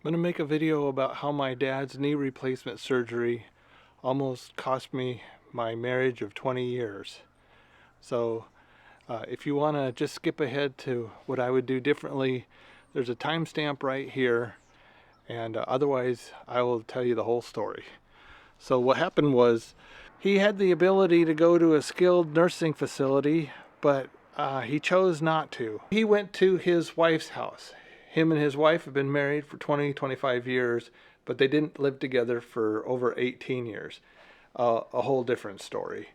I'm going to make a video about how my dad's knee replacement surgery almost cost me my marriage of 20 years. So if you want to just skip ahead to what I would do differently, there's a timestamp right here, and otherwise I will tell you the whole story. So what happened was, he had the ability to go to a skilled nursing facility, but he chose not to. He went to his wife's house. Him and his wife have been married for 25 years, but they didn't live together for over 18 years. A whole different story.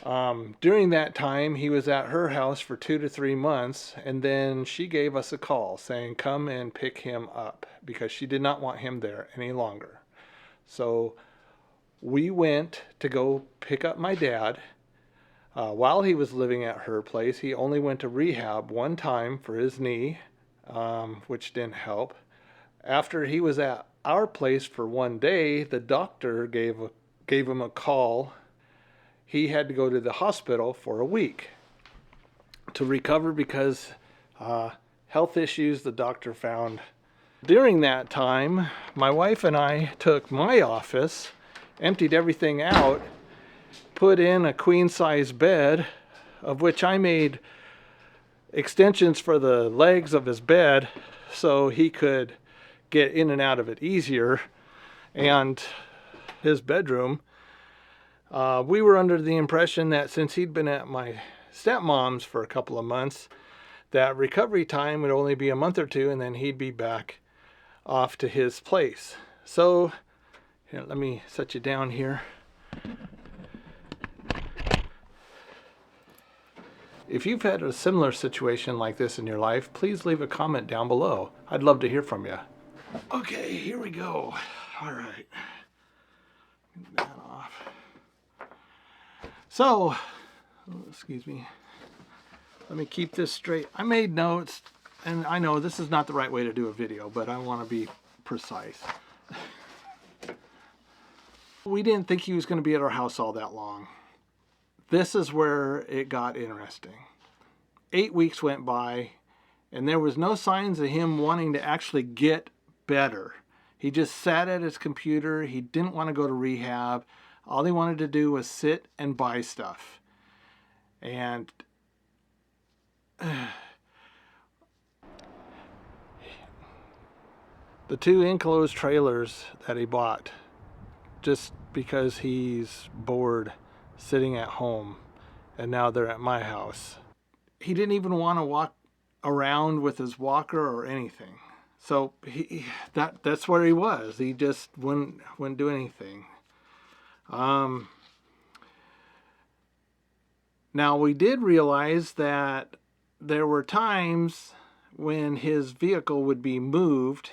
During that time, he was at her house for 2 to 3 months, and then she gave us a call saying, come and pick him up, because she did not want him there any longer. So we went to go pick up my dad. While he was living at her place, he only went to rehab one time for his knee, which didn't help. After he was at our place for one day, the doctor gave him a call. He had to go to the hospital for a week to recover because health issues the doctor found. During that time, my wife and I took my office, emptied everything out, put in a queen-size bed, of which I made extensions for the legs of his bed so he could get in and out of it easier, and his bedroom. We were under the impression that since he'd been at my stepmom's for a couple of months, that recovery time would only be a month or two, and then he'd be back off to his place. So here, let me set you down here. If you've had a similar situation like this in your life, please leave a comment down below. I'd love to hear from you. Okay, here we go. All right. Get that off. So, excuse me. Let me keep this straight. I made notes, and I know this is not the right way to do a video, but I want to be precise. We didn't think he was going to be at our house all that long. This is where it got interesting. 8 weeks went by, and there was no signs of him wanting to actually get better. He just sat at his computer. He didn't want to go to rehab. All he wanted to do was sit and buy stuff. And the 2 enclosed trailers that he bought, just because he's bored sitting at home, and now they're at my house. He didn't even want to walk around with his walker or anything. So that's where he was. He just wouldn't do anything. Now we did realize that there were times when his vehicle would be moved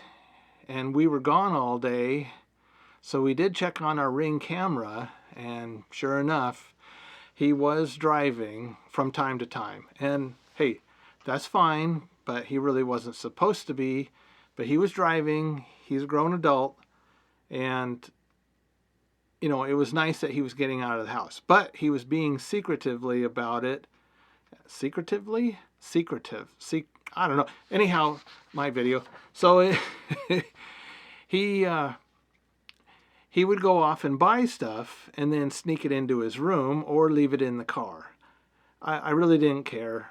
and we were gone all day. So we did check on our Ring camera, and sure enough, he was driving from time to time. And hey, that's fine, but he really wasn't supposed to be. But he was driving. He's a grown adult, and you know, it was nice that he was getting out of the house. But he was being secretively about it. Secretively? Secretive. I don't know. Anyhow, my video. So he would go off and buy stuff and then sneak it into his room or leave it in the car. I really didn't care.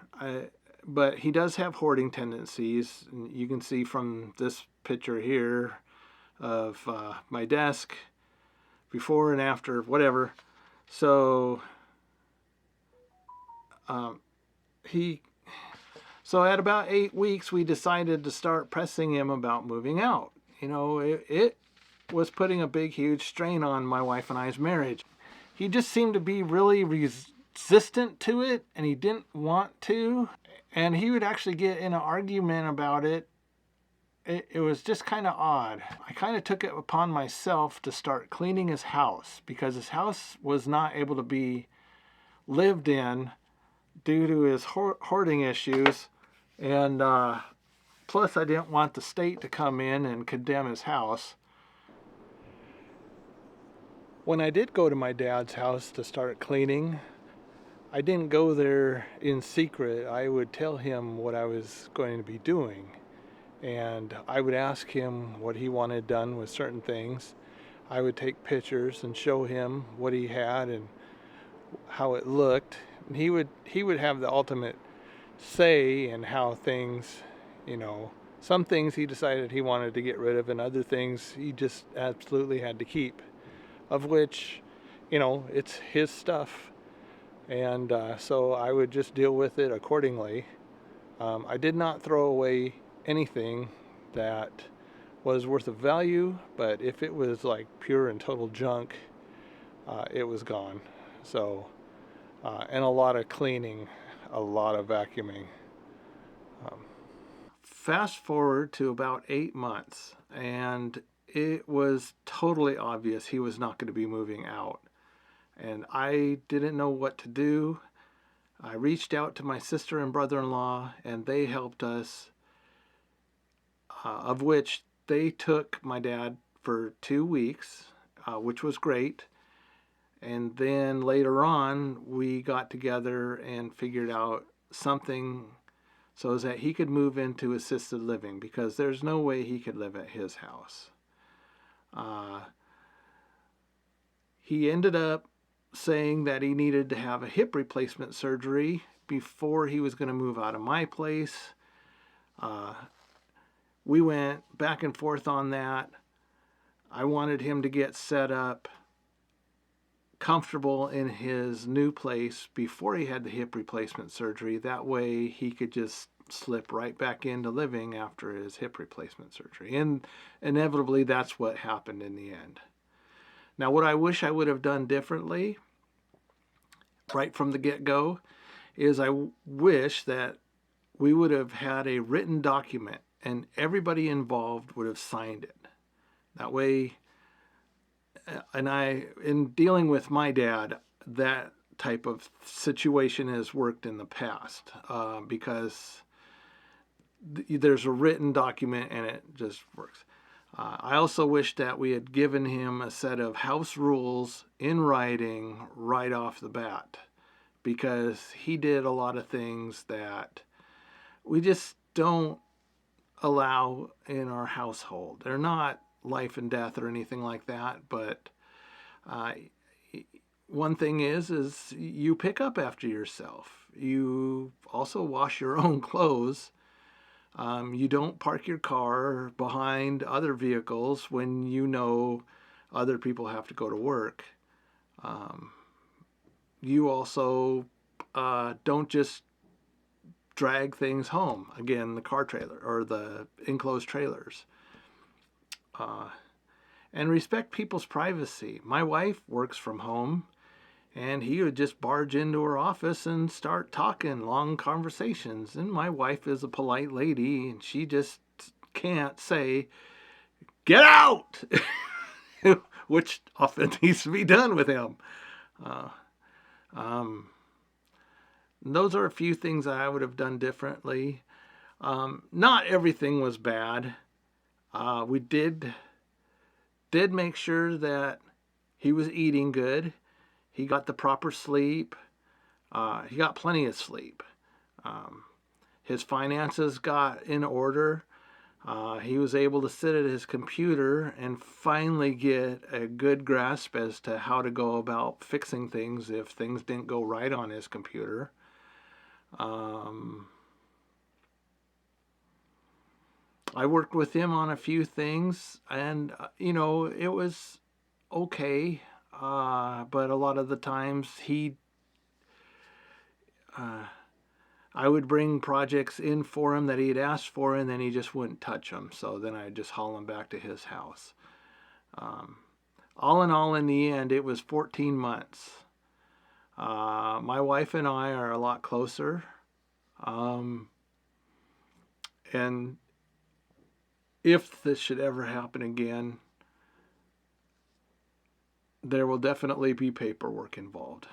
But he does have hoarding tendencies. You can see from this picture here of my desk, before and after, whatever. So so at about 8 weeks, we decided to start pressing him about moving out. You know, it was putting a big, huge strain on my wife and I's marriage. He just seemed to be really resistant to it, and he didn't want to. And he would actually get in an argument about it. It was just kind of odd. I kind of took it upon myself to start cleaning his house, because his house was not able to be lived in due to his hoarding issues. And plus, I didn't want the state to come in and condemn his house. When I did go to my dad's house to start cleaning, I didn't go there in secret. I would tell him what I was going to be doing. And I would ask him what he wanted done with certain things. I would take pictures and show him what he had and how it looked. And he would have the ultimate say in how things, you know, some things he decided he wanted to get rid of, and other things he just absolutely had to keep. Of which, it's his stuff, and so I would just deal with it accordingly. I did not throw away anything that was worth of value, but if it was like pure and total junk, it was gone. So, and a lot of cleaning, a lot of vacuuming. Um, Fast forward to about 8 months, and it was totally obvious he was not going to be moving out. And I didn't know what to do. I reached out to my sister and brother-in-law, and they helped us, of which they took my dad for 2 weeks, which was great. And then later on, we got together and figured out something so that he could move into assisted living, because there's no way he could live at his house. He ended up saying that he needed to have a hip replacement surgery before he was going to move out of my place. We went back and forth on that. I wanted him to get set up comfortable in his new place before he had the hip replacement surgery. That way he could just slip right back into living after his hip replacement surgery. And inevitably that's what happened in the end. Now, what I wish I would have done differently right from the get-go is I wish that we would have had a written document and everybody involved would have signed it. That way, and in dealing with my dad, that type of situation has worked in the past, because there's a written document and it just works. I also wish that we had given him a set of house rules in writing right off the bat, because he did a lot of things that we just don't allow in our household. They're not life and death or anything like that, but one thing is you pick up after yourself. You also wash your own clothes. You don't park your car behind other vehicles when you know other people have to go to work. You also don't just drag things home. Again, the car trailer or the enclosed trailers. And respect people's privacy. My wife works from home, and he would just barge into her office and start talking long conversations. And my wife is a polite lady, and she just can't say, "Get out!" which often needs to be done with him. Those are a few things that I would have done differently. Not everything was bad. We did make sure that he was eating good. He got the proper sleep. He got plenty of sleep. His finances got in order. He was able to sit at his computer and finally get a good grasp as to how to go about fixing things if things didn't go right on his computer. I worked with him on a few things, and it was okay. But a lot of the times I would bring projects in for him that he had asked for, and then he just wouldn't touch them. So then I'd just haul them back to his house. All in all, in the end, it was 14 months. My wife and I are a lot closer. And if this should ever happen again, there will definitely be paperwork involved.